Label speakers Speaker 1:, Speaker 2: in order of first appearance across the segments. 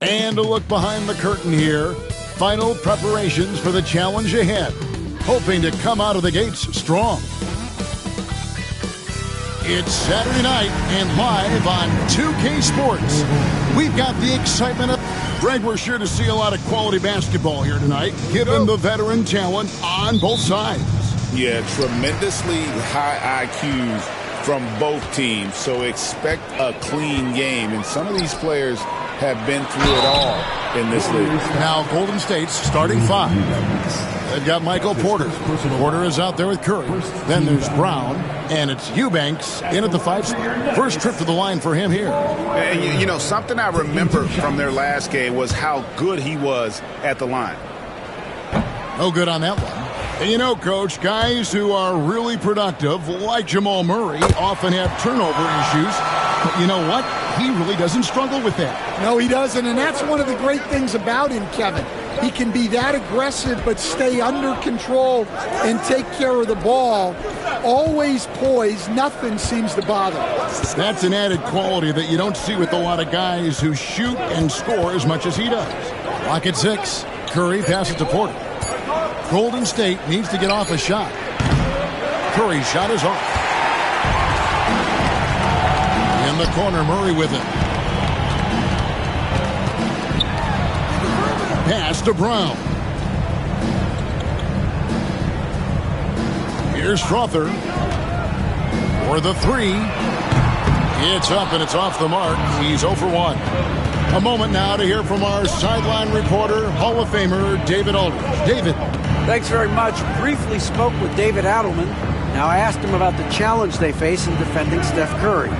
Speaker 1: And a look behind the curtain here. Final preparations for the challenge ahead. Hoping to come out of the gates strong. It's Saturday night and live on 2K Sports. We've got the excitement of... Greg, we're sure to see a lot of quality basketball here tonight, given the veteran talent on both sides.
Speaker 2: Yeah, tremendously high IQs from both teams, so expect a clean game. And some of these players have been through it all in this league.
Speaker 1: Now Golden State's starting five. They've got Michael Porter. Porter is out there with Curry. Then there's Brown, and it's Eubanks in at the 5 spot. First trip to the line for him here.
Speaker 2: And you know, something I remember from their last game was how good he was at the line.
Speaker 1: No good on that one. And you know, Coach, guys who are really productive, like Jamal Murray, often have turnover issues. But you know what? He really doesn't struggle with that.
Speaker 3: No, he doesn't, and that's one of the great things about him, Kevin. He can be that aggressive but stay under control and take care of the ball. Always poised. Nothing seems to bother him.
Speaker 1: That's an added quality that you don't see with a lot of guys who shoot and score as much as he does. Clock at 6. Curry passes to Porter. Golden State needs to get off a shot. Curry's shot is off. In the corner, Murray with it. Pass to Brown. Here's Strother for the 3. It's up and it's off the mark. He's 0 for 1. A moment now to hear from our sideline reporter, Hall of Famer David Aldridge. David.
Speaker 4: Thanks very much. Briefly spoke with David Adelman. Now I asked him about the challenge they face in defending Steph Curry.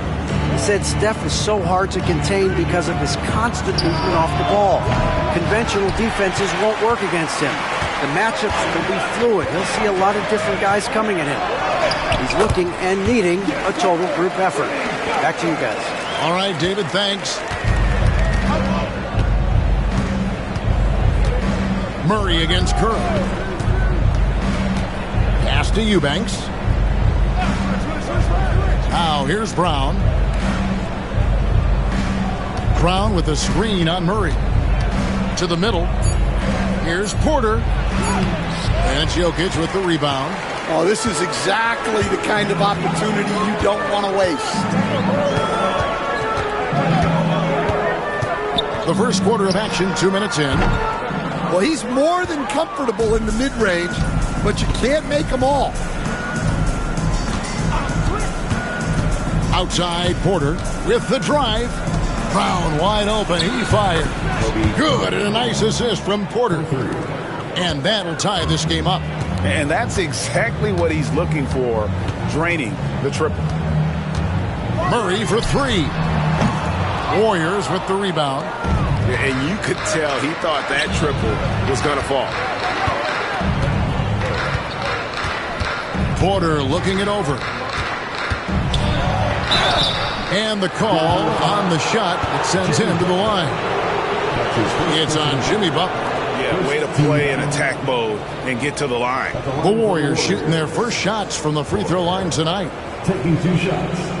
Speaker 4: He said Steph is so hard to contain because of his constant movement off the ball. Conventional defenses won't work against him. The matchups will be fluid. He'll see a lot of different guys coming at him. He's looking and needing a total group effort. Back to you guys.
Speaker 1: All right, David, thanks. Murray against Curry. Pass to Eubanks. Now here's Brown. Brown with a screen on Murray. To the middle. Here's Porter. And it's Jokic with the rebound.
Speaker 3: Oh, this is exactly the kind of opportunity you don't want to waste.
Speaker 1: The first quarter of action, 2 minutes in.
Speaker 3: Well, he's more than comfortable in the mid-range, but you can't make them all.
Speaker 1: Outside, Porter with the drive. Brown wide open. He fired. Good, and a nice assist from Porter. And that'll tie this game up.
Speaker 2: And that's exactly what he's looking for, draining the triple.
Speaker 1: Murray for 3. Warriors with the rebound.
Speaker 2: And you could tell he thought that triple was going to fall.
Speaker 1: Porter looking it over. And the call on the shot that sends him to the line. It's on Jimmy Butler.
Speaker 2: Yeah, way to play in attack mode and get to the line.
Speaker 1: The Warriors shooting their first shots from the free throw line tonight.
Speaker 5: Taking 2 shots.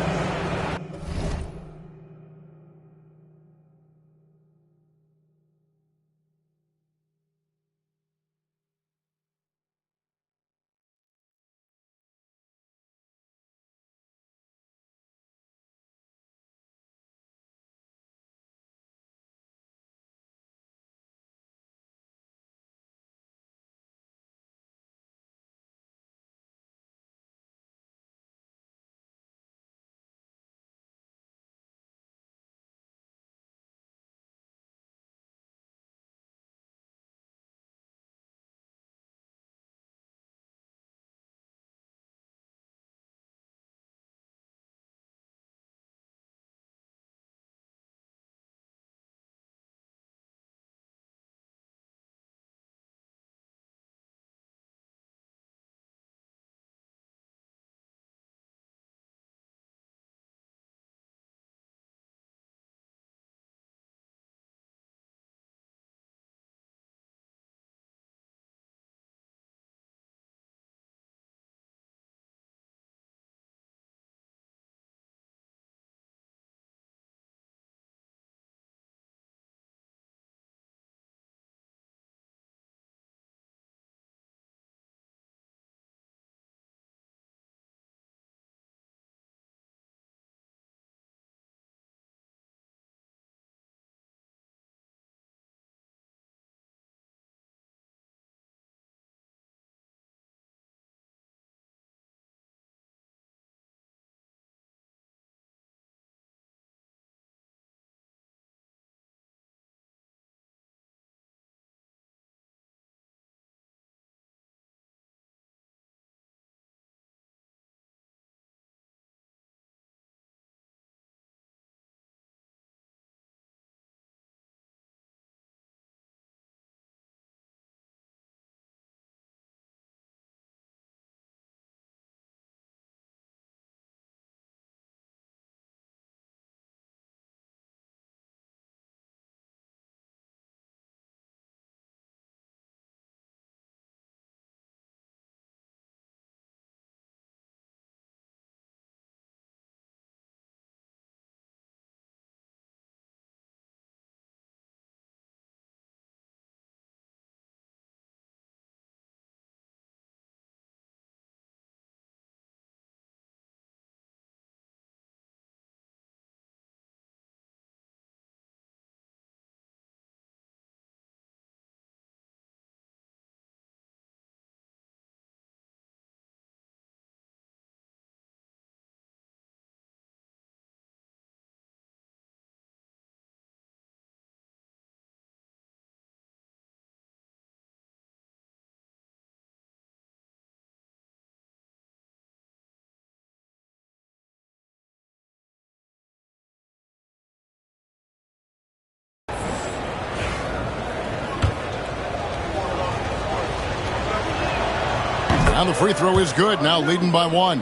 Speaker 1: Now the free throw is good. Now leading by 1.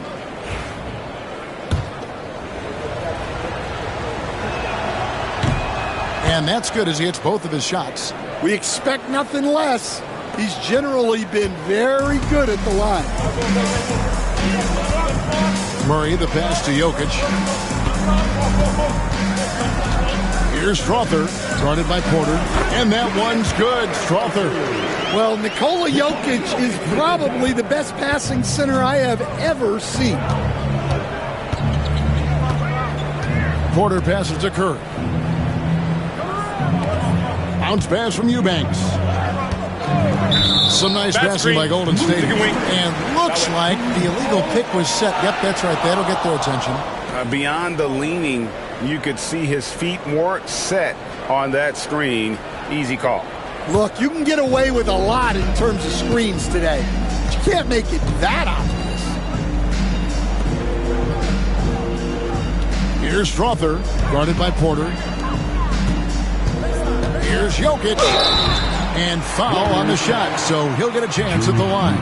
Speaker 1: And that's good as he hits both of his shots.
Speaker 3: We expect nothing less. He's generally been very good at the line.
Speaker 1: Murray, the pass to Jokic. Here's Strother, guarded by Porter. And that one's good. Strother.
Speaker 3: Well, Nikola Jokic is probably the best passing center I have ever seen.
Speaker 1: Porter passes to Curry. Bounce pass from Eubanks. Some nice passing by Golden State. And looks like the illegal pick was set. Yep, that's right. That'll get their attention.
Speaker 2: Beyond the leaning, you could see his feet more set on that screen. Easy call.
Speaker 3: Look, you can get away with a lot in terms of screens today. But you can't make it that obvious.
Speaker 1: Here's Strother, guarded by Porter. Here's Jokic. And foul on the shot, so he'll get a chance at the line.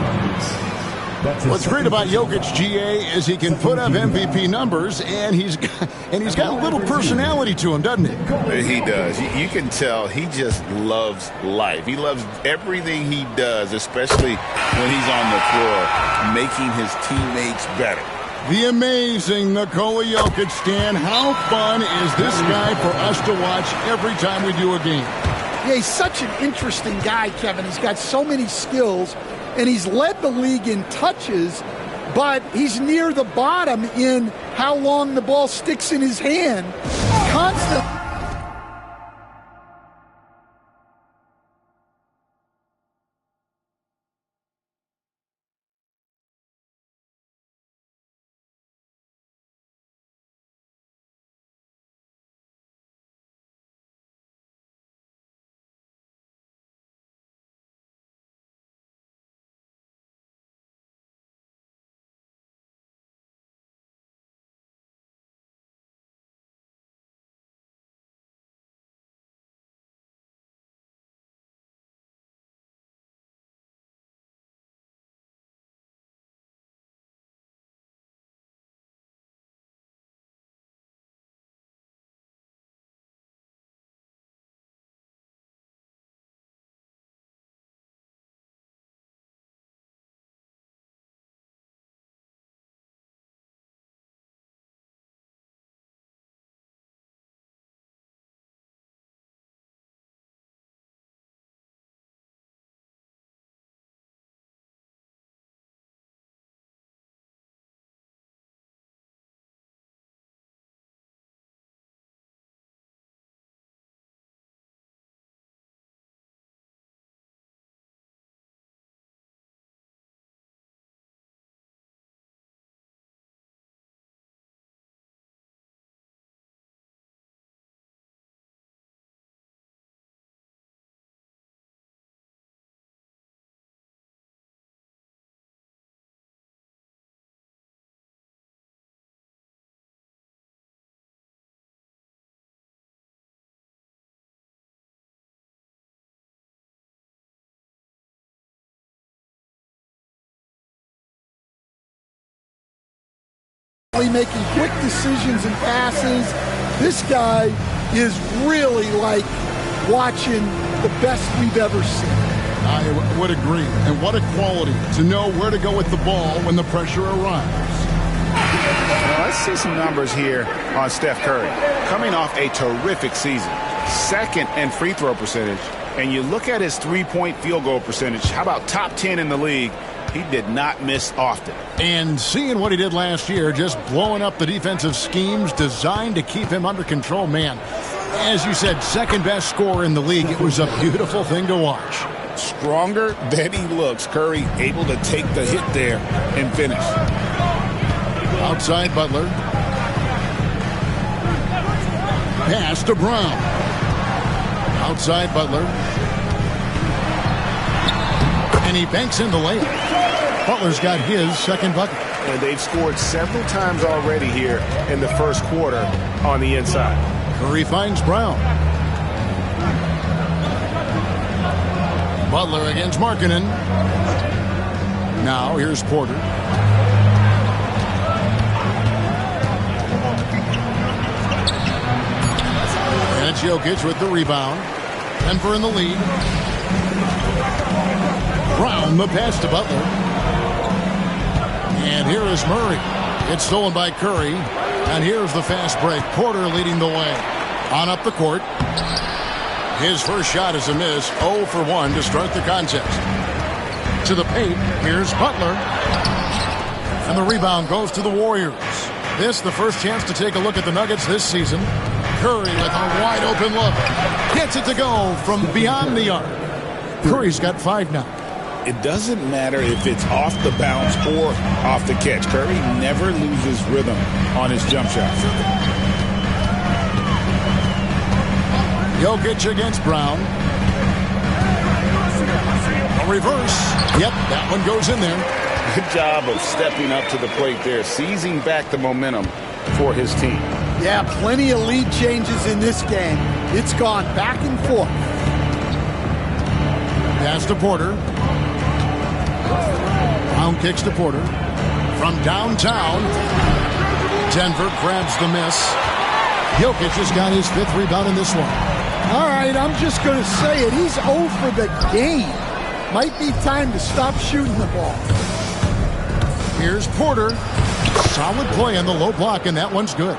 Speaker 1: What's great about Jokic, GA, is he can put up MVP numbers, and he's got a little personality to him, doesn't he?
Speaker 2: He does. You can tell he just loves life. He loves everything he does, especially when he's on the floor, making his teammates better.
Speaker 1: The amazing Nikola Jokic, Stan. How fun is this guy for us to watch every time we do a game?
Speaker 3: Yeah, he's such an interesting guy, Kevin. He's got so many skills, and he's led the league in touches, but he's near the bottom in how long the ball sticks in his hand. Constant. Making quick decisions and passes. This guy is really like watching the best we've ever seen.
Speaker 1: I would agree. And what a quality to know where to go with the ball when the pressure arrives.
Speaker 2: Now, let's see some numbers here on Steph Curry. Coming off a terrific season. Second in free throw percentage. And you look at his three-point field goal percentage. How about top 10 in the league? He did not miss often.
Speaker 1: And seeing what he did last year, just blowing up the defensive schemes designed to keep him under control, man. As you said, second best scorer in the league. It was a beautiful thing to watch.
Speaker 2: Stronger than he looks. Curry able to take the hit there and finish.
Speaker 1: Outside Butler. Pass to Brown. Outside Butler. And he banks in the layup. Butler's got his second bucket.
Speaker 2: And they've scored several times already here in the first quarter on the inside.
Speaker 1: Curry finds Brown. Butler against Markkanen. Now here's Porter. And it's Jokic with the rebound. Denver in the lead. Brown the pass to Butler. And here is Murray. It's stolen by Curry. And here's the fast break. Porter leading the way. On up the court. His first shot is a miss. 0 for 1 to start the contest. To the paint. Here's Butler. And the rebound goes to the Warriors. This the first chance to take a look at the Nuggets this season. Curry with a wide open look. Gets it to go from beyond the arc. Curry's got 5 now.
Speaker 2: It doesn't matter if it's off the bounce or off the catch. Curry never loses rhythm on his jump shot.
Speaker 1: Jokic against Brown. A reverse. Yep, that one goes in there.
Speaker 2: Good job of stepping up to the plate there, seizing back the momentum for his team.
Speaker 3: Yeah, plenty of lead changes in this game. It's gone back and forth.
Speaker 1: Pass to Porter. Brown kicks to Porter. From downtown, Denver grabs the miss. Jokic has got his 5th rebound in this one.
Speaker 3: All right, I'm just going to say it. He's 0 for the game. Might be time to stop shooting the ball.
Speaker 1: Here's Porter. Solid play on the low block, and that one's good.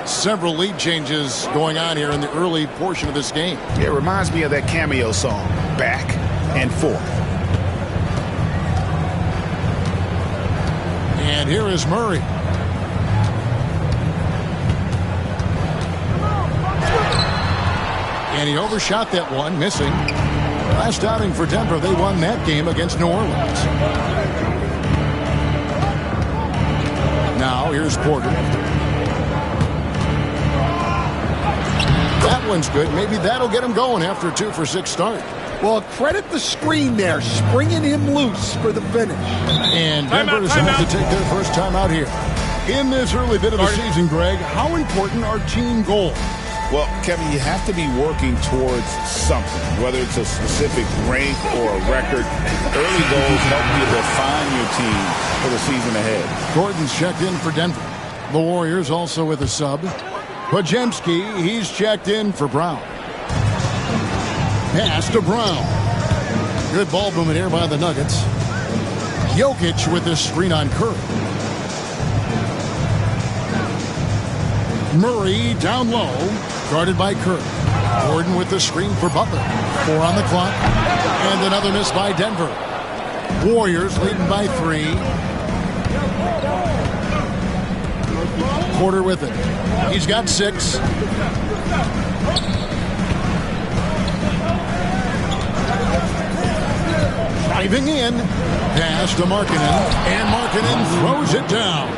Speaker 1: Several lead changes going on here in the early portion of this game.
Speaker 2: It reminds me of that Cameo song, Back and Forth.
Speaker 1: And here is Murray. And he overshot that one, missing. Last outing for Denver, they won that game against New Orleans. Now here's Porter. That one's good. Maybe that'll get him going after a 2 for 6 start.
Speaker 3: Well, credit the screen there, springing him loose for the finish.
Speaker 1: And Denver is about to take their first time out here. In this early bit of the season, Greg, how important are team goals?
Speaker 2: Well, Kevin, you have to be working towards something, whether it's a specific rank or a record. Early goals help you define your team for the season ahead.
Speaker 1: Gordon's checked in for Denver. The Warriors also with a sub. Podziemski, he's checked in for Brown. Pass to Brown. Good ball movement here by the Nuggets. Jokic with this screen on Curry. Murray down low, guarded by Curry. Gordon with the screen for Butler. 4 on the clock. And another miss by Denver. Warriors leading by 3. Porter with it. He's got 6. Driving in. Pass to Markkanen. And Markkanen throws it down.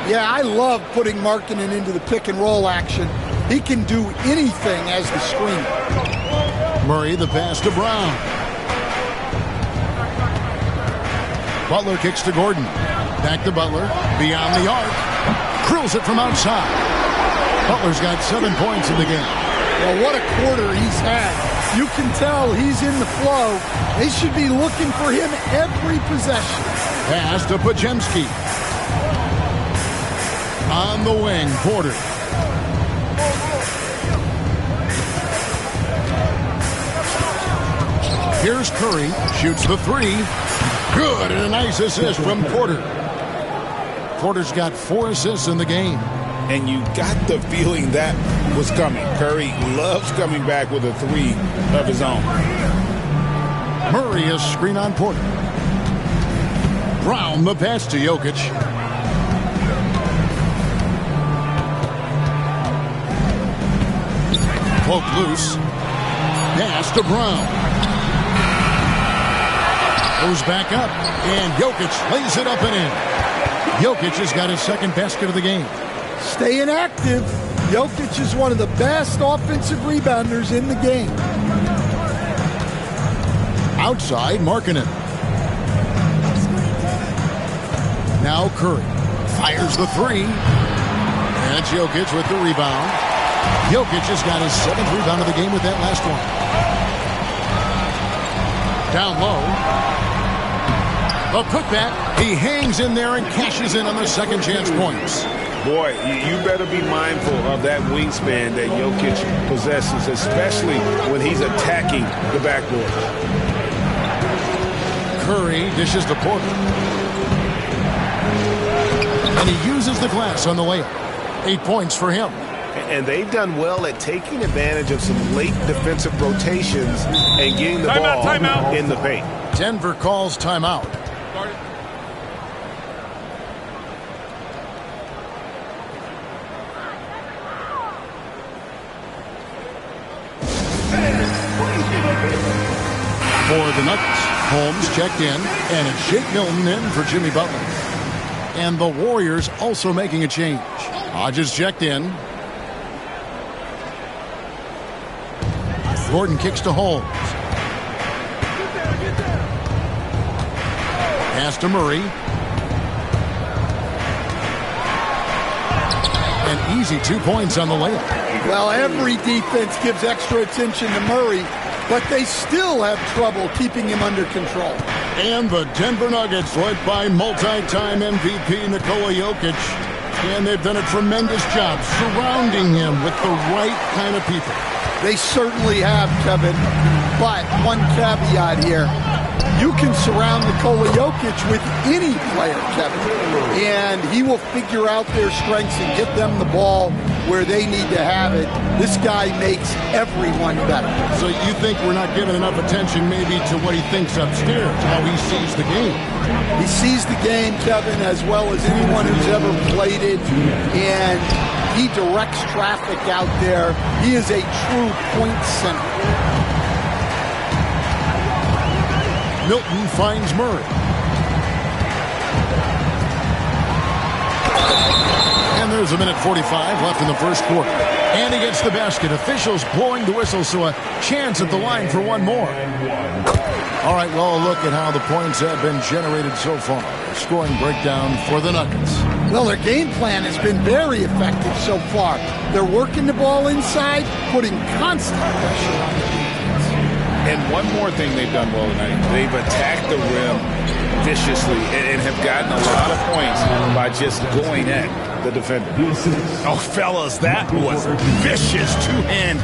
Speaker 3: Yeah, I love putting Markkanen into the pick and roll action. He can do anything as the screener.
Speaker 1: Murray the pass to Brown. Butler kicks to Gordon. Back to Butler. Beyond the arc. Drills it from outside. Butler's got 7 points in the game.
Speaker 3: Well, what a quarter he's had. You can tell he's in the flow. They should be looking for him every possession.
Speaker 1: Pass to Podziemski. On the wing, Porter. Here's Curry. Shoots the 3. Good, and a nice assist from Porter. Porter's got 4 assists in the game.
Speaker 2: And you got the feeling that was coming. Curry loves coming back with a 3 of his own.
Speaker 1: Murray is screen on Porter. Brown the pass to Jokic. Poke loose. Pass to Brown. Goes back up. And Jokic lays it up and in. Jokic has got his 2nd basket of the game.
Speaker 3: Staying active. Jokic is one of the best offensive rebounders in the game.
Speaker 1: Outside, Markkanen. Now Curry fires the 3. And it's Jokic with the rebound. Jokic has got his 7th rebound of the game with that last one. Down low. A putback. He hangs in there and cashes in on the second chance points.
Speaker 2: Boy, you better be mindful of that wingspan that Jokic possesses, especially when he's attacking the backboard.
Speaker 1: Curry dishes to Porter. And he uses the glass on the layup. 8 points for him.
Speaker 2: And they've done well at taking advantage of some late defensive rotations and getting the ball in the paint.
Speaker 1: Denver calls timeout. For the Nuggets, Holmes checked in, and it's Shake Milton in for Jimmy Butler. And the Warriors also making a change. Hodges checked in. Gordon kicks to Holmes. Pass to Murray. An easy 2 points on the layup.
Speaker 3: Well, every defense gives extra attention to Murray, but they still have trouble keeping him under control.
Speaker 1: And the Denver Nuggets, led by multi-time MVP Nikola Jokic. And they've done a tremendous job surrounding him with the right kind of people.
Speaker 3: They certainly have, Kevin. But one caveat here. You can surround Nikola Jokic with any player, Kevin, and he will figure out their strengths and get them the ball where they need to have it. This guy makes everyone better.
Speaker 1: So you think we're not giving enough attention maybe to what he thinks upstairs, how he sees the game?
Speaker 3: He sees the game, Kevin, as well as anyone who's ever played it, and he directs traffic out there. He is a true point center.
Speaker 1: Milton finds Murray. And there's a minute 45 left in the first quarter. And he gets the basket. Officials blowing the whistle, so a chance at the line for one more. All right, well, a look at how the points have been generated so far. Scoring breakdown for the Nuggets.
Speaker 3: Well, their game plan has been very effective so far. They're working the ball inside, putting constant pressure on the defense.
Speaker 2: And one more thing they've done well tonight. They've attacked the rim viciously and have gotten a lot of points by just going at the defender. Oh, fellas, that was vicious two-hand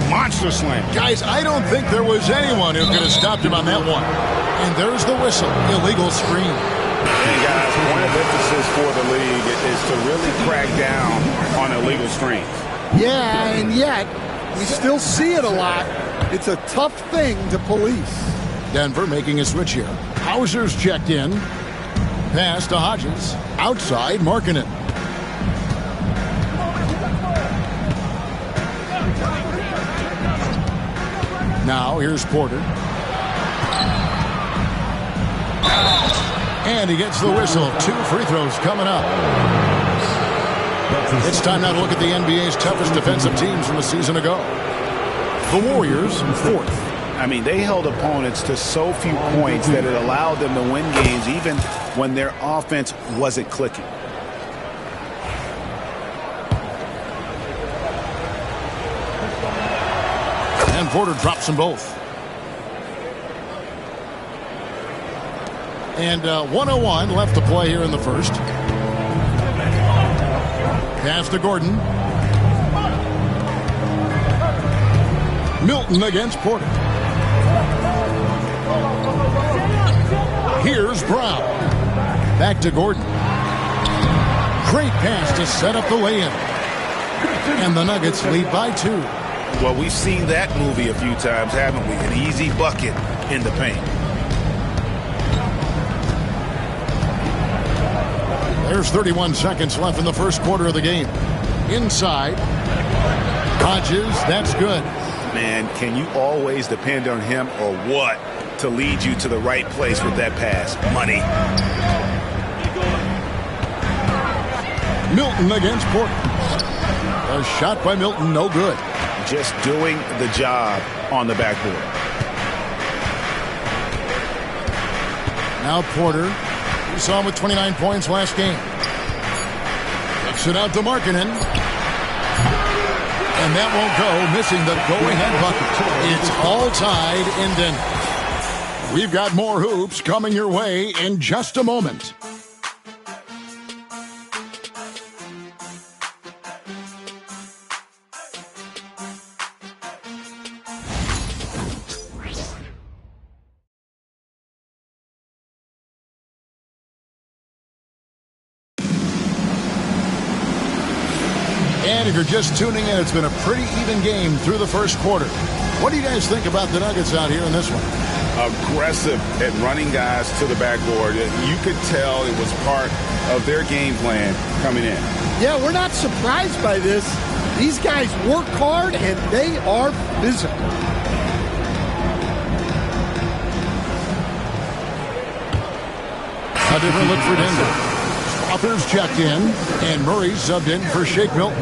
Speaker 2: monster slam.
Speaker 1: Guys, I don't think there was anyone who could have stopped him on that one. And there's the whistle. Illegal screen.
Speaker 2: And guys, point of emphasis for the league is to really crack down on illegal screens.
Speaker 3: Yeah, and yet we still see it a lot. It's a tough thing to police.
Speaker 1: Denver making a switch here. Hauser's checked in. Pass to Hodges. Outside, Markkanen. Now here's Porter. And he gets the whistle. 2 free throws coming up. It's time now to look at the NBA's toughest defensive teams from a season ago. The Warriors, 4th.
Speaker 2: I mean, they held opponents to so few points that it allowed them to win games even when their offense wasn't clicking.
Speaker 1: And Porter drops them both. And 1:01 left to play here in the first. Pass to Gordon. Milton against Porter. Here's Brown. Back to Gordon. Great pass to set up the lay-in. And the Nuggets lead by 2.
Speaker 2: Well, we've seen that movie a few times, haven't we? An easy bucket in the paint.
Speaker 1: There's 31 seconds left in the first quarter of the game. Inside. Hodges, that's good.
Speaker 2: Man, can you always depend on him or what to lead you to the right place with that pass? Money.
Speaker 1: Milton against Porter. A shot by Milton, no good.
Speaker 2: Just doing the job on the backboard.
Speaker 1: Now Porter. We saw him with 29 points last game. Kicks it out to Markkanen. And that won't go, missing the go-ahead bucket. It's all tied in Denver. We've got more hoops coming your way in just a moment. And if you're just tuning in, it's been a pretty even game through the first quarter. What do you guys think about the Nuggets out here in this one?
Speaker 2: Aggressive at running guys to the backboard. You could tell it was part of their game plan coming in.
Speaker 3: Yeah, we're not surprised by this. These guys work hard, and they are physical.
Speaker 1: A different look for Denver. Authors checked in, and Murray subbed in for Shake Milton.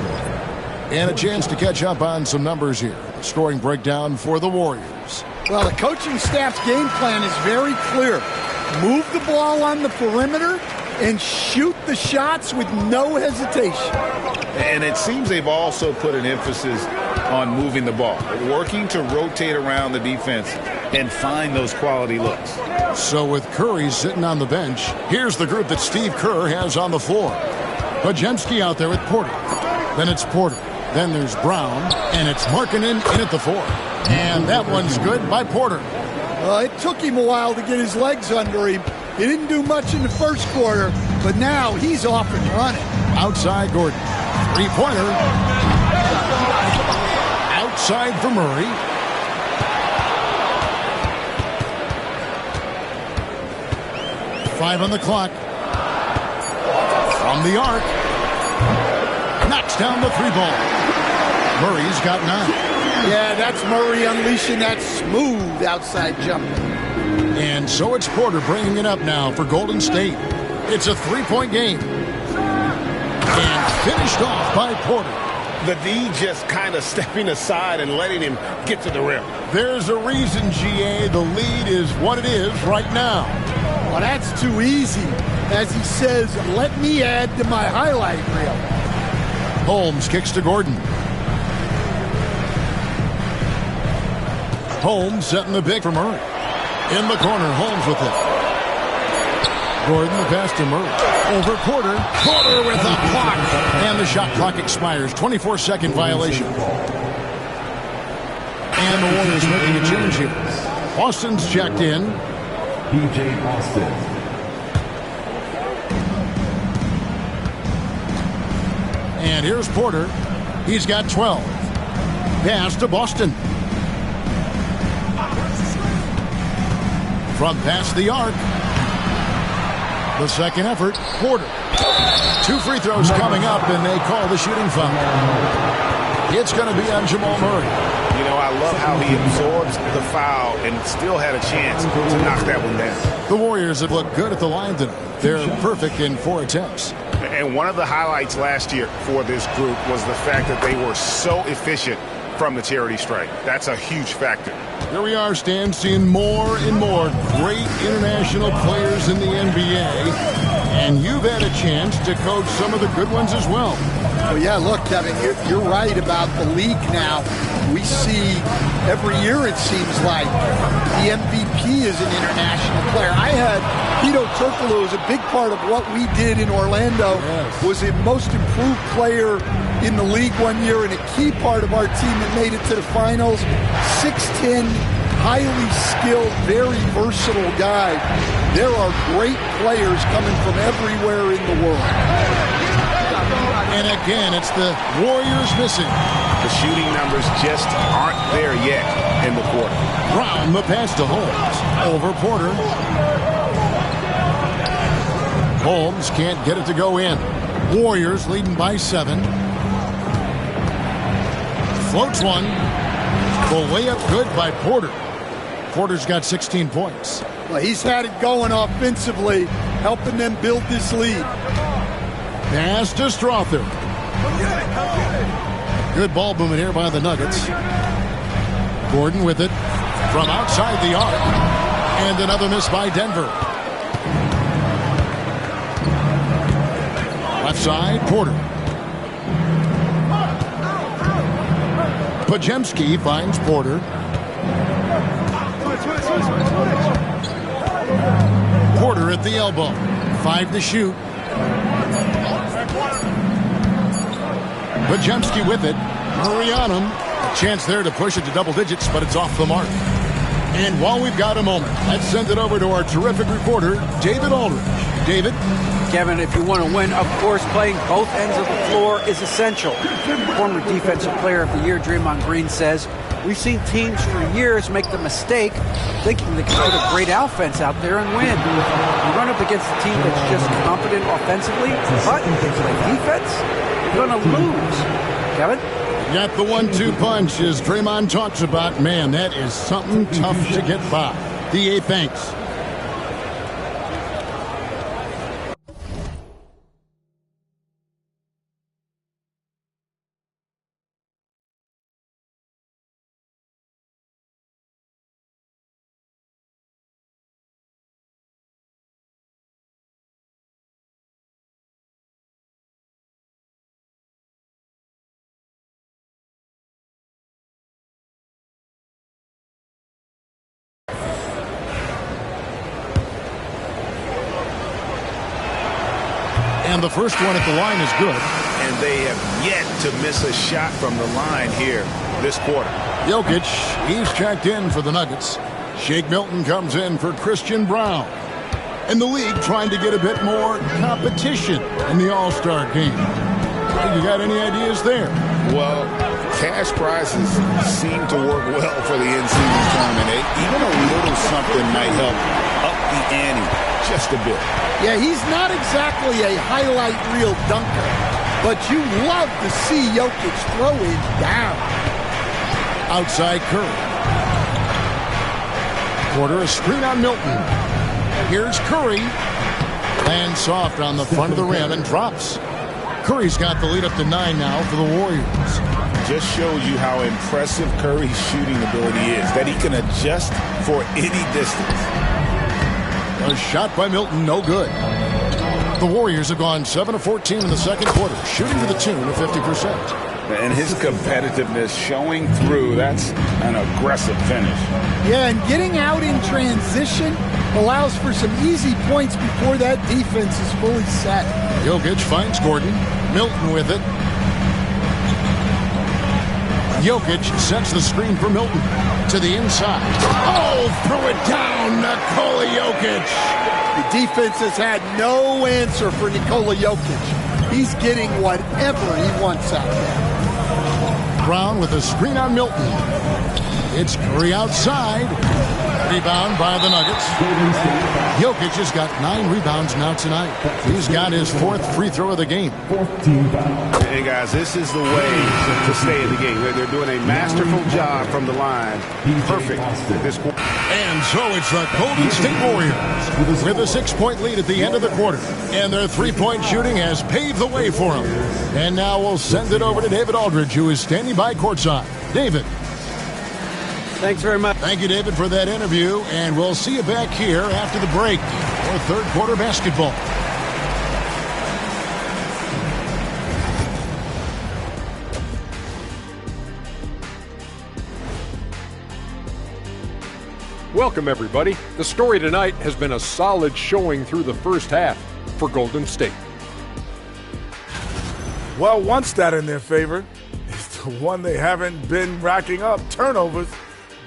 Speaker 1: And a chance to catch up on some numbers here. The scoring breakdown for the Warriors.
Speaker 3: Well, the coaching staff's game plan is very clear. Move the ball on the perimeter and shoot the shots with no hesitation.
Speaker 2: And it seems they've also put an emphasis on moving the ball, working to rotate around the defense and find those quality looks.
Speaker 1: So with Curry sitting on the bench, here's the group that Steve Kerr has on the floor. Podziemski out there with Porter. Then it's Porter. Then there's Brown. And it's Markkanen in at the 4. And that one's good by Porter.
Speaker 3: It took him a while to get his legs under him. He didn't do much in the first quarter, but now he's off and running.
Speaker 1: Outside Gordon. Three-pointer. Outside for Murray. Five on the clock. From the arc. Knocks down the 3-ball. Murray's got 9.
Speaker 3: Yeah, that's Murray unleashing that smooth outside jump.
Speaker 1: And so it's Porter bringing it up now for Golden State. It's a 3-point game. And finished off by Porter.
Speaker 6: The D just kind of stepping aside and letting him get to the rim.
Speaker 1: There's a reason, GA, the lead is what it is right now.
Speaker 3: Well, that's too easy. As he says, let me add to my highlight reel.
Speaker 1: Holmes kicks to Gordon. Holmes setting the big for Murray. In the corner, Holmes with it. Gordon the pass to Murray. Over Porter. Porter with a block. And the shot clock expires. 24-second violation. And the Warriors making a change here. Boston's checked in.
Speaker 5: PJ Boston.
Speaker 1: And here's Porter. He's got 12. Pass to Boston. From past the arc. The second effort, Porter. 2 free throws coming up, and they call the shooting foul. It's going to be on Jamal Murray.
Speaker 2: You know, I love how he absorbs the foul and still had a chance to knock that one down.
Speaker 1: The Warriors have looked good at the line tonight. They're perfect in 4 attempts.
Speaker 2: And one of the highlights last year for this group was the fact that they were so efficient from the charity stripe. That's a huge factor.
Speaker 1: Here we are, Stan, seeing more and more great international players in the NBA. And you've had a chance to coach some of the good ones as well.
Speaker 3: Well, yeah, look, Kevin, you're right about the league now. We see every year, it seems like, the MVP is an international player. I had Hedo Turkoglu as a big part of what we did in Orlando.
Speaker 1: Yes.
Speaker 3: Was a most improved player in the league one year and a key part of our team that made it to the finals. 6'10", highly skilled, very versatile guy. There are great players coming from everywhere in the world.
Speaker 1: And again, it's the Warriors missing.
Speaker 2: The shooting numbers just aren't there yet in the quarter.
Speaker 1: Brown, the pass to Holmes. Over Porter. Holmes can't get it to go in. Warriors leading by 7. Floats one. The layup good by Porter. Porter's got 16 points.
Speaker 3: Well, he's had it going offensively, helping them build this lead.
Speaker 1: Pass to Strother. Good ball movement here by the Nuggets. Gordon with it from outside the arc. And another miss by Denver. Left side, Porter. Podziemski finds Porter. Porter at the elbow. 5 to shoot. Podziemski with it. Murray on him. A chance there to push it to double digits, but it's off the mark. And while we've got a moment, let's send it over to our terrific reporter, David Aldridge. David?
Speaker 4: Kevin, if you want to win, of course, playing both ends of the floor is essential. Former Defensive Player of the Year Draymond Green says, we've seen teams for years make the mistake thinking they can put a great offense out there and win. You run up against a team that's just competent offensively, but play defense, you're going to lose. Kevin?
Speaker 1: Got the 1-2 punch, as Draymond talks about. Man, that is something tough to get by. DA, thanks. And the first one at the line is good.
Speaker 2: And they have yet to miss a shot from the line here this quarter.
Speaker 1: Jokic, he's checked in for the Nuggets. Shake Milton comes in for Christian Braun. And the league trying to get a bit more competition in the All-Star game. You got any ideas there?
Speaker 2: Well, cash prizes seem to work well for the in-season tournament. Even a little something might help up the ante just a bit.
Speaker 3: Yeah, he's not exactly a highlight reel dunker, but you love to see Jokic throw it down.
Speaker 1: Outside Curry. Porter, a screen on Milton. Here's Curry. Lands soft on the front of the rim and drops. Curry's got the lead up to 9 now for the Warriors.
Speaker 2: Just shows you how impressive Curry's shooting ability is, that he can adjust for any distance.
Speaker 1: A shot by Milton, no good. The Warriors have gone 7 of 14 in the second quarter, shooting to the tune of 50%.
Speaker 2: And his competitiveness showing through. That's an aggressive finish.
Speaker 3: Yeah, and getting out in transition allows for some easy points before that defense is fully set.
Speaker 1: Jokic finds Gordon. Milton with it. Jokic sets the screen for Milton to the inside. Oh, throw it down, Nikola Jokic.
Speaker 3: The defense has had no answer for Nikola Jokic. He's getting whatever he wants out there.
Speaker 1: Brown with a screen on Milton. It's Curry outside. Rebound by the Nuggets. Jokic has got 9 rebounds now tonight. He's got his 4th free throw of the game.
Speaker 2: Hey, guys, this is the way to stay in the game. They're doing a masterful job from the line. Perfect.
Speaker 1: And so it's the Golden State Warriors with a 6-point lead at the end of the quarter. And their three-point shooting has paved the way for them. And now we'll send it over to David Aldridge, who is standing by courtside. David.
Speaker 4: Thanks very much.
Speaker 1: Thank you, David, for that interview. And we'll see you back here after the break for third quarter basketball.
Speaker 7: Welcome, everybody. The story tonight has been a solid showing through the first half for Golden State.
Speaker 8: Well, one stat in their favor is the one they haven't been racking up, turnovers.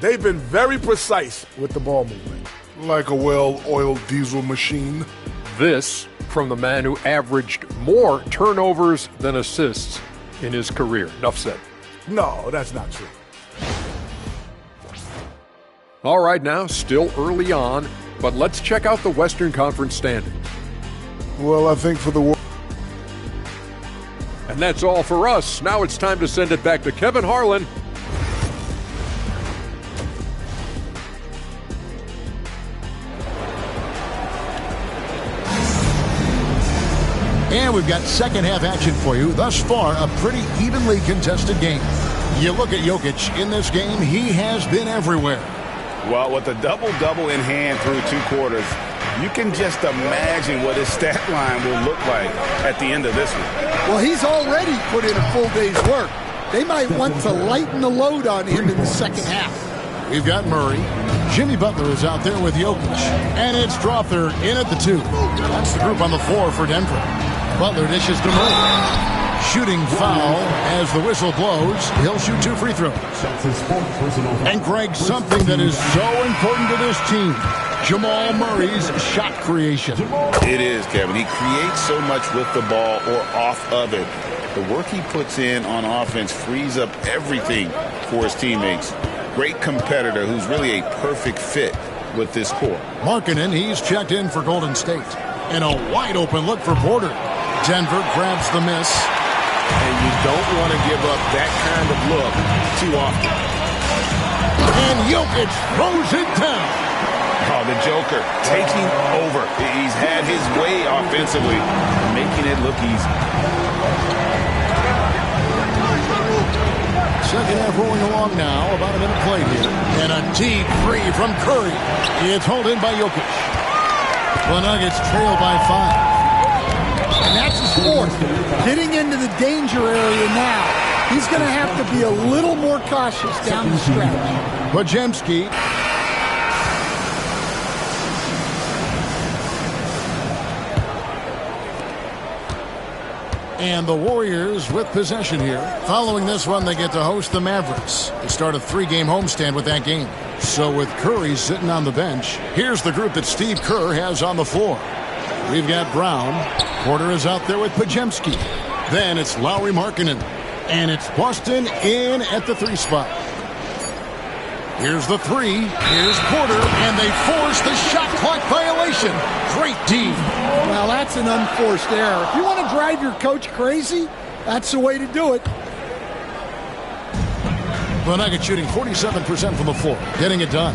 Speaker 8: They've been very precise with the ball movement.
Speaker 9: Like a well-oiled diesel machine.
Speaker 7: This from the man who averaged more turnovers than assists in his career. Enough said.
Speaker 8: No, that's not true.
Speaker 7: All right, now, still early on, but let's check out the Western Conference standings.
Speaker 9: Well, I think for the
Speaker 7: And that's all for us. Now it's time to send it back to Kevin Harlan.
Speaker 1: And we've got second half action for you. Thus far, a pretty evenly contested game. You look at Jokic in this game, he has been everywhere.
Speaker 2: Well, with a double-double in hand through 2 quarters, you can just imagine what his stat line will look like at the end of this one.
Speaker 3: Well, he's already put in a full day's work. They might want to lighten the load on him in the second half.
Speaker 1: We've got Murray. Jimmy Butler is out there with Jokic. And it's Strawther in at the 2. That's the group on the floor for Denver. Butler dishes to Murray. Shooting foul as the whistle blows. He'll shoot 2 free throws. And Greg, something that is so important to this team, Jamal Murray's shot creation.
Speaker 2: It is, Kevin. He creates so much with the ball or off of it. The work he puts in on offense frees up everything for his teammates. Great competitor who's really a perfect fit with this core.
Speaker 1: Markkanen, he's checked in for Golden State. And a wide open look for Porter. Denver grabs the miss.
Speaker 6: And you don't want to give up that kind of look too often.
Speaker 1: And Jokic throws it down.
Speaker 2: Oh, the Joker taking over. He's had his way offensively, making it look easy.
Speaker 1: Second half rolling along now. About a minute played here. And a deep three from Curry. It's hauled in by Jokic. The Nuggets trail by 5.
Speaker 3: And that's his fourth. Getting into the danger area now. He's going to have to be a little more cautious down the stretch.
Speaker 1: Podziemski. And the Warriors with possession here. Following this one, they get to host the Mavericks. They start a 3-game homestand with that game. So with Curry sitting on the bench, here's the group that Steve Kerr has on the floor. We've got Brown. Porter is out there with Podziemski. Then it's Lauri Markkanen. And it's Boston in at the 3 spot. Here's the 3. Here's Porter. And they force the shot clock violation. Great D.
Speaker 3: Well, that's an unforced error. If you want to drive your coach crazy, that's the way to do it.
Speaker 1: The Nuggets shooting 47% from the floor. Getting it done.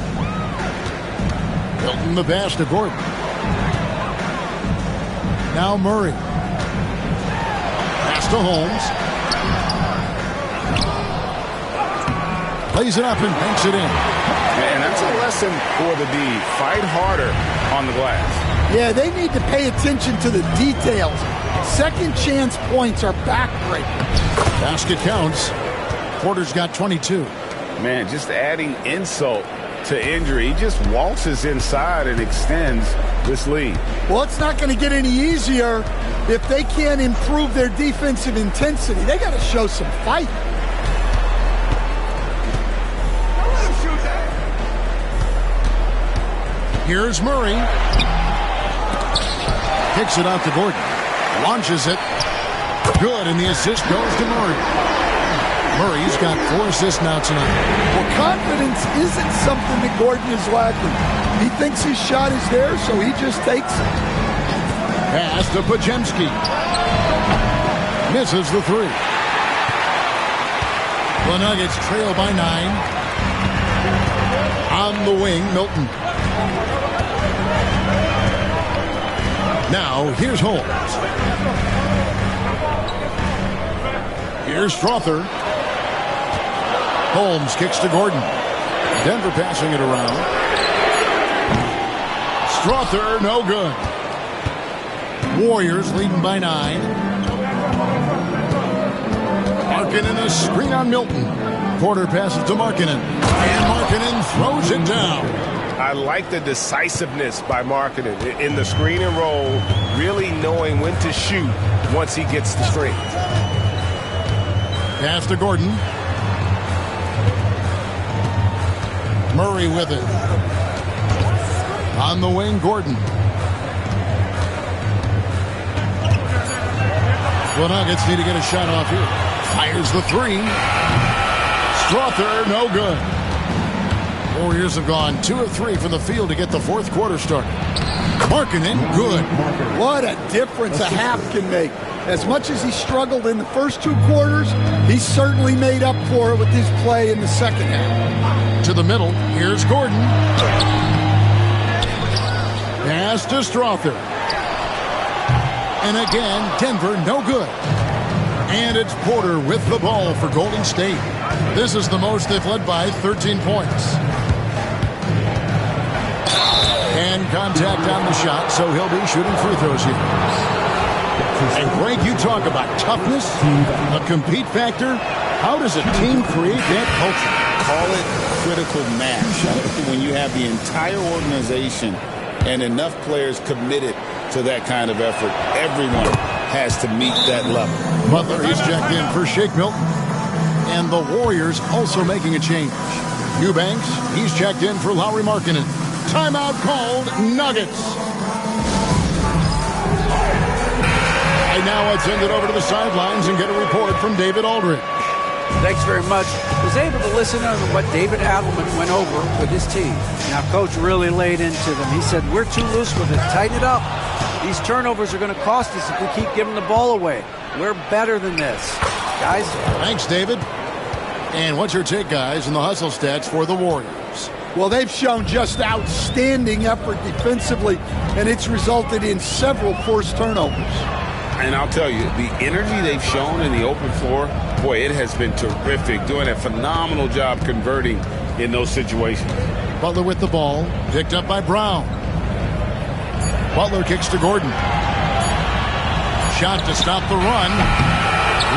Speaker 1: Hilton the pass to Gordon. Now Murray. Pass to Holmes. Lays it up and banks it in.
Speaker 2: And that's a lesson for the D. Fight harder on the glass.
Speaker 3: Yeah, they need to pay attention to the details. Second chance points are backbreaking.
Speaker 1: Basket counts. Porter's got 22.
Speaker 2: Man, just adding insult to injury. He just waltzes inside and extends this lead.
Speaker 3: Well, it's not going to get any easier if they can't improve their defensive intensity. They got to show some fight.
Speaker 1: Here's Murray. Kicks it out to Gordon. Launches it. Good, and the assist goes to Murray. Murray's got 4 assists now tonight.
Speaker 3: Well, confidence isn't something that Gordon is lacking. He thinks his shot is there, so he just takes it.
Speaker 1: Pass to Podziemski. Misses the 3. The Nuggets trail by 9. On the wing, Milton. Now, here's Holmes. Here's Strawther. Holmes kicks to Gordon. Denver passing it around. Strawther, no good. Warriors leading by 9. Markkanen a screen on Milton. Porter passes to Markkanen. And Markkanen throws it down.
Speaker 6: I like the decisiveness by Markkanen in the screen and roll, really knowing when to shoot once he gets the screen.
Speaker 1: Pass to Gordon. Murray with it. On the wing, Gordon. The Nuggets need to get a shot off here. Fires the 3. Strawther, no good. Warriors have gone 2 of 3 from the field to get the 4th quarter started. Markkanen, good.
Speaker 3: What a difference a half can make. As much as he struggled in the first 2 quarters, he certainly made up for it with his play in the second half.
Speaker 1: To the middle, here's Gordon. Pass to Strawther. And again, Denver, no good. And it's Porter with the ball for Golden State. This is the most they've led by 13 points. And contact on the shot, so he'll be shooting free throws here. And Greg, you talk about toughness, a compete factor. How does a team create that culture?
Speaker 6: Call it
Speaker 2: critical match. When you have the entire organization and enough players committed to that kind of effort, everyone has to meet that level.
Speaker 1: Butler, he's checked in for Shake Milton. And the Warriors also making a change. Eubanks, he's checked in for Lauri Markkanen. Timeout called, Nuggets. And now let's send it over to the sidelines and get a report from David Aldridge.
Speaker 4: Thanks very much. Was able to listen to what David Adelman went over with his team. Now, Coach really laid into them. He said, we're too loose with it. Tighten it up. These turnovers are going to cost us if we keep giving the ball away. We're better than this. Guys.
Speaker 1: Thanks, David. And what's your take, guys, in the hustle stats for the Warriors?
Speaker 3: Well, they've shown just outstanding effort defensively, and it's resulted in several forced turnovers.
Speaker 2: And I'll tell you, the energy they've shown in the open floor, boy, it has been terrific, doing a phenomenal job converting in those situations.
Speaker 1: Butler with the ball, picked up by Brown. Butler kicks to Gordon. Shot to stop the run.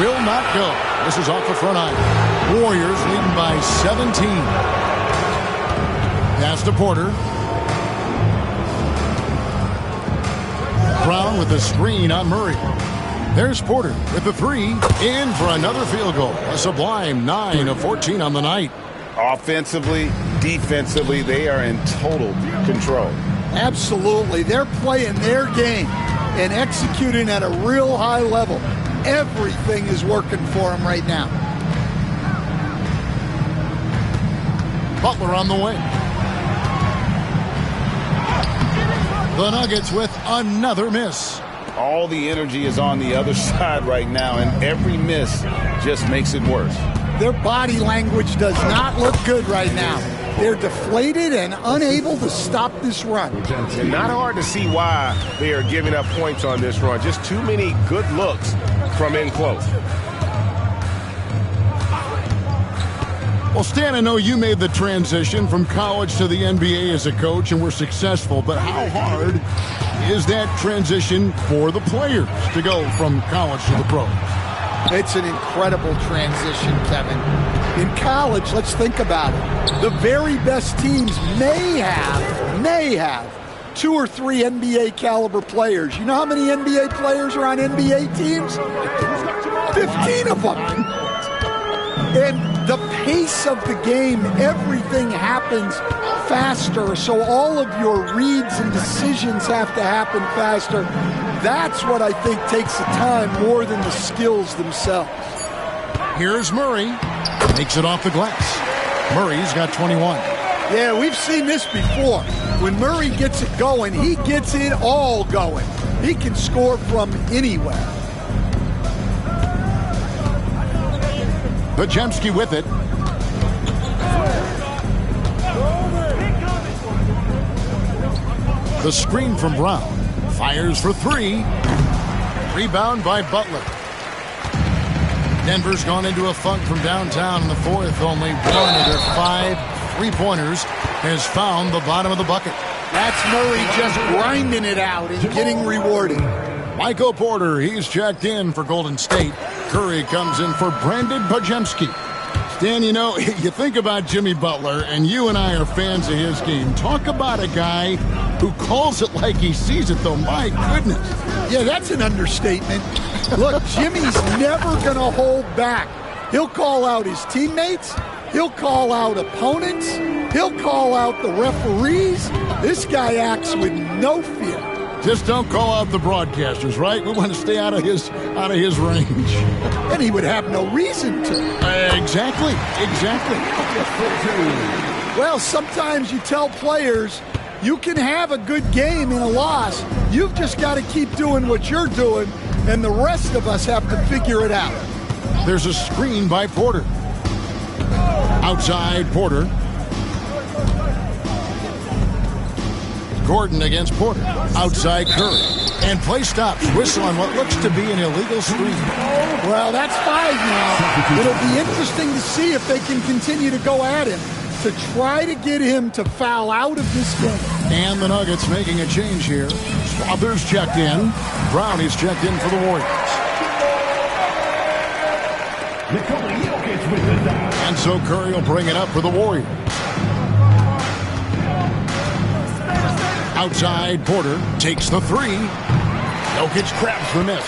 Speaker 1: Will not go. This is off the front iron. Warriors leading by 17. Pass to Porter. Brown with the screen on Murray. There's Porter with the three. In for another field goal. A sublime 9 of 14 on the night.
Speaker 2: Offensively, defensively, they are in total control.
Speaker 3: Absolutely. They're playing their game and executing at a real high level. Everything is working for them right now.
Speaker 1: Butler on the wing. The Nuggets with another miss.
Speaker 2: All the energy is on the other side right now, and every miss just makes it worse.
Speaker 3: Their body language does not look good right now. They're deflated and unable to stop this run.
Speaker 6: And not hard to see why they are giving up points on this run. Just too many good looks from in close.
Speaker 1: Well, Stan, I know you made the transition from college to the NBA as a coach and were successful, but how hard is that transition for the players to go from college to the pros?
Speaker 3: It's an incredible transition, Kevin. In college, let's think about it. The very best teams may have 2 or 3 NBA caliber players. You know how many NBA players are on NBA teams? 15 of them. And the pace of the game, everything happens faster, so all of your reads and decisions have to happen faster. That's what I think takes the time more than the skills themselves.
Speaker 1: Here's Murray. Makes it off the glass. Murray's got 21.
Speaker 3: Yeah, we've seen this before. When Murray gets it going, he gets it all going. He can score from anywhere.
Speaker 1: Podziemski with it. The screen from Brown. Fires for 3. Rebound by Butler. Denver's gone into a funk from downtown in the fourth. Only one of their 5 3-pointers has found the bottom of the bucket.
Speaker 3: That's Murray just grinding it out and getting rewarded.
Speaker 1: Michael Porter, he's checked in for Golden State. Curry comes in for Brandon Podziemski. Stan, you know, you think about Jimmy Butler, and you and I are fans of his game. Talk about a guy who calls it like he sees it, though. My goodness.
Speaker 3: Yeah, that's an understatement. Look, Jimmy's never going to hold back. He'll call out his teammates. He'll call out opponents. He'll call out the referees. This guy acts with no fear.
Speaker 1: Just don't call out the broadcasters, right? We want to stay out of his range.
Speaker 3: And he would have no reason to.
Speaker 1: Exactly.
Speaker 3: Well, sometimes you tell players you can have a good game in a loss. You've just got to keep doing what you're doing, and the rest of us have to figure it out.
Speaker 1: There's a screen by Porter. Outside Porter. Gordon against Porter. Outside Curry. And play stops. Whistle on what looks to be an illegal screen.
Speaker 3: Well, that's 5 now. It'll be interesting to see if they can continue to go at him to try to get him to foul out of this game.
Speaker 1: And the Nuggets making a change here. Swathers checked in. Brownie's checked in for the Warriors.
Speaker 5: Nikola Jokic
Speaker 1: And so Curry will bring it up for the Warriors. Outside, Porter takes the three. Jokic grabs the miss.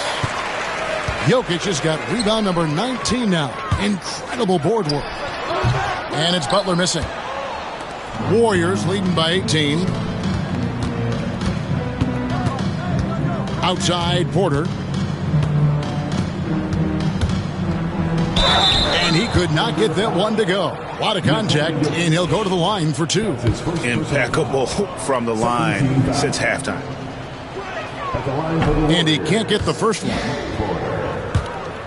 Speaker 1: Jokic has got rebound number 19 now. Incredible board work. And it's Butler missing. Warriors leading by 18. Outside, Porter. And he could not get that one to go. A lot of contact, and he'll go to the line for two.
Speaker 2: Impeccable from the line since halftime.
Speaker 1: And he can't get the first one.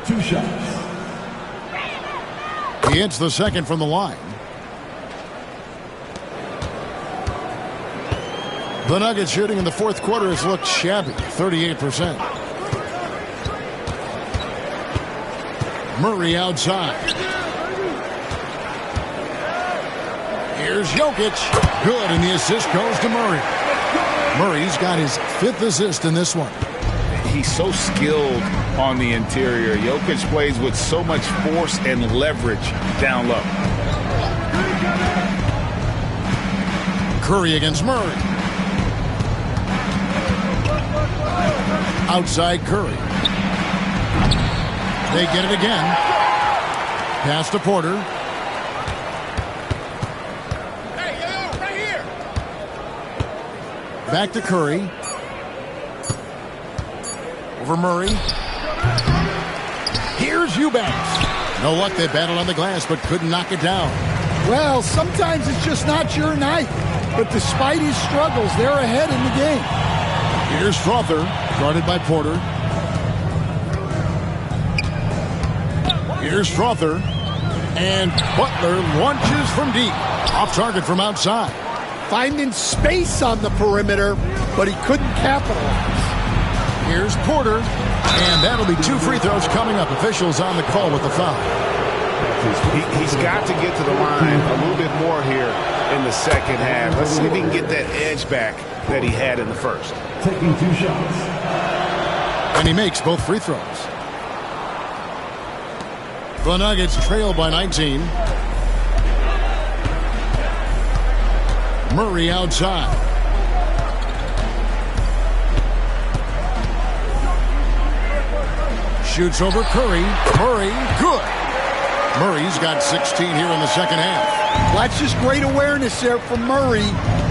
Speaker 5: 2 shots.
Speaker 1: He hits the second from the line. The Nuggets shooting in the fourth quarter has looked shabby, 38%. Murray outside. Here's Jokic. Good, and the assist goes to Murray. Murray's got his 5th assist in this one.
Speaker 2: He's so skilled on the interior. Jokic plays with so much force and leverage down low.
Speaker 1: Curry against Murray. Outside Curry. They get it again. Pass to Porter.
Speaker 2: Right here.
Speaker 1: Back to Curry. Over Murray. Here's Eubanks. No luck, they battled on the glass, but couldn't knock it down.
Speaker 3: Well, sometimes it's just not your night. But despite his struggles, they're ahead in the game.
Speaker 1: Here's Strother, guarded by Porter. Here's Strother. And Butler launches from deep. Off target from outside.
Speaker 3: Finding space on the perimeter, but he couldn't capitalize.
Speaker 1: Here's Porter. And that'll be 2 free throws coming up. Officials on the call with the foul.
Speaker 2: He's got to get to the line a little bit more here in the second half. Let's see if he can get that edge back that he had in the first.
Speaker 5: Taking 2 shots.
Speaker 1: And he makes both free throws. The Nuggets trail by 19. Murray outside. Shoots over Curry. Murray, good. Murray's got 16 here in the second half.
Speaker 3: Well, that's just great awareness there from Murray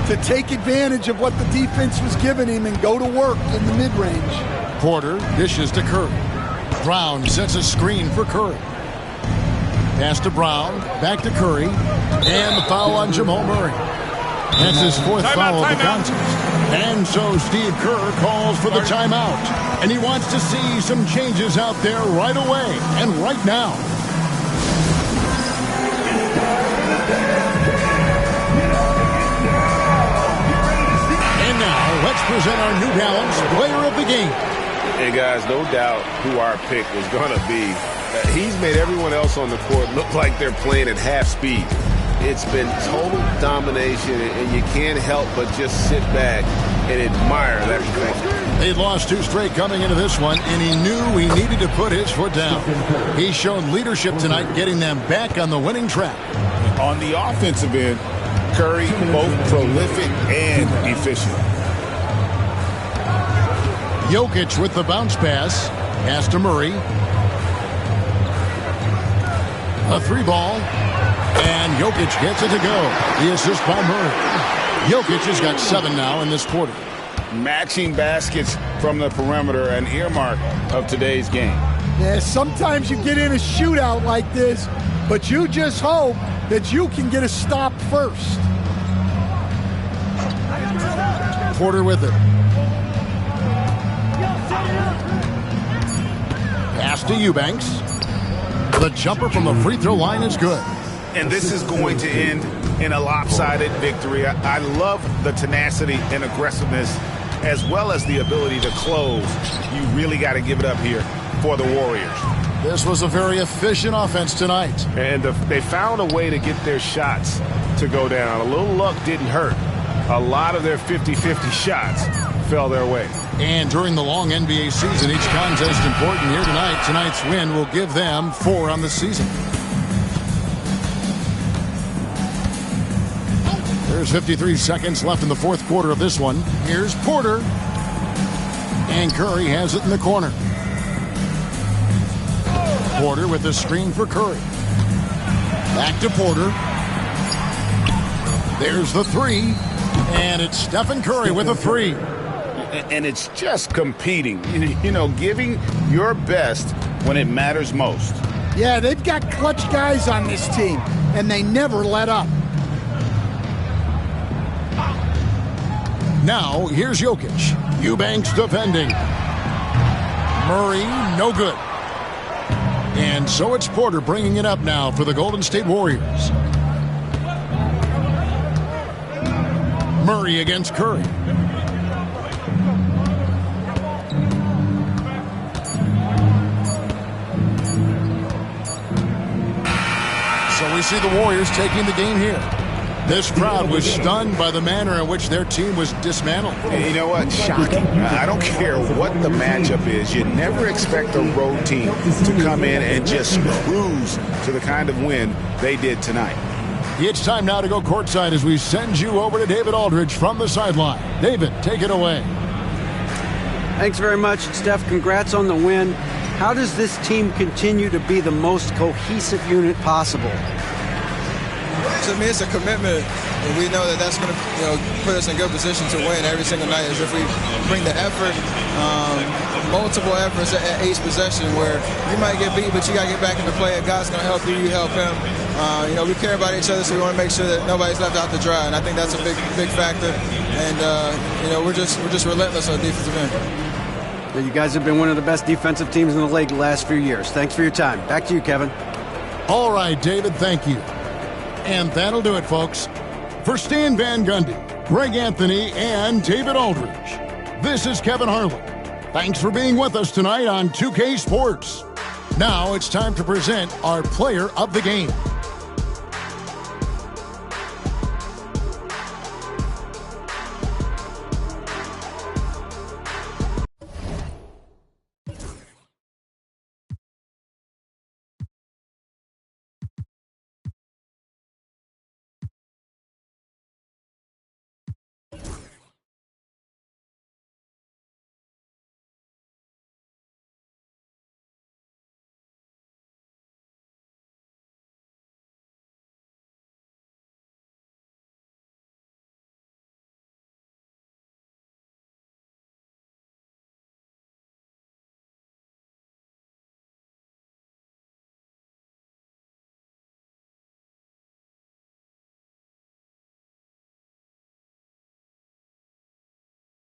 Speaker 3: to take advantage of what the defense was giving him and go to work in the mid-range.
Speaker 1: Porter dishes to Curry. Brown sets a screen for Curry. Pass to Brown, back to Curry, and the foul on Jamal Murray. That's his 4th foul of the contest. And so Steve Kerr calls for the timeout. And he wants to see some changes out there right away and right now. And now, let's present our New Balance player of the game.
Speaker 6: Hey, guys, no doubt who our pick was going to be. He's made everyone else on the court look like they're playing at half speed. It's been total domination, and you can't help but just sit back and admire that performance.
Speaker 1: They'd lost 2 straight coming into this one, and he knew he needed to put his foot down. He's shown leadership tonight, getting them back on the winning track.
Speaker 2: On the offensive end, Curry both prolific and efficient.
Speaker 1: Jokic with the bounce pass. Pass to Murray. A 3-ball. And Jokic gets it to go. The assist by Murray. Jokic has got 7 now in this quarter.
Speaker 2: Matching baskets from the perimeter, an earmark of today's game.
Speaker 3: Yeah, sometimes you get in a shootout like this, but you just hope that you can get a stop first.
Speaker 1: Porter with it. Pass to Eubanks. The jumper from the free throw line is good.
Speaker 2: And this is going to end in a lopsided victory. I love the tenacity and aggressiveness as well as the ability to close. You really got to give it up here for the Warriors.
Speaker 1: This was a very efficient offense tonight.
Speaker 6: And they found a way to get their shots to go down. A little luck didn't hurt. A lot of their 50-50 shots fell their way.
Speaker 1: And during the long NBA season, each contest important here tonight. Tonight's win will give them 4 on the season. There's 53 seconds left in the fourth quarter of this one. Here's Porter. And Curry has it in the corner. Porter with the screen for Curry. Back to Porter. There's the three. And it's Stephen Curry with a three.
Speaker 2: And it's just competing, giving your best when it matters most.
Speaker 3: Yeah, they've got clutch guys on this team, and they never let up.
Speaker 1: Now, here's Jokic. Eubanks defending. Murray, no good. And so it's Porter bringing it up now for the Golden State Warriors. Murray against Curry. So we see the Warriors taking the game here. This crowd was stunned by the manner in which their team was dismantled.
Speaker 2: And you know what? Shocking. I don't care what the matchup is. You never expect a road team to come in and just cruise to the kind of win they did tonight.
Speaker 1: It's time now to go courtside as we send you over to David Aldridge from the sideline. David, take it away.
Speaker 4: Thanks very much, Steph. Congrats on the win. How does this team continue to be the most cohesive unit possible?
Speaker 10: To me, it's a commitment, and we know that that's going to put us in good position to win every single night. Is if we bring the effort, multiple efforts at each possession, where you might get beat, but you got to get back into play. If God's going to help you, you help him. We care about each other, so we want to make sure that nobody's left out to dry, and I think that's a big factor. And we're just relentless on the defensive end.
Speaker 4: You guys have been one of the best defensive teams in the league the last few years. Thanks for your time. Back to you, Kevin.
Speaker 1: All right, David, thank you. And that'll do it, folks. For Stan Van Gundy, Greg Anthony, and David Aldridge, this is Kevin Harlan. Thanks for being with us tonight on 2K Sports. Now it's time to present our player of the game.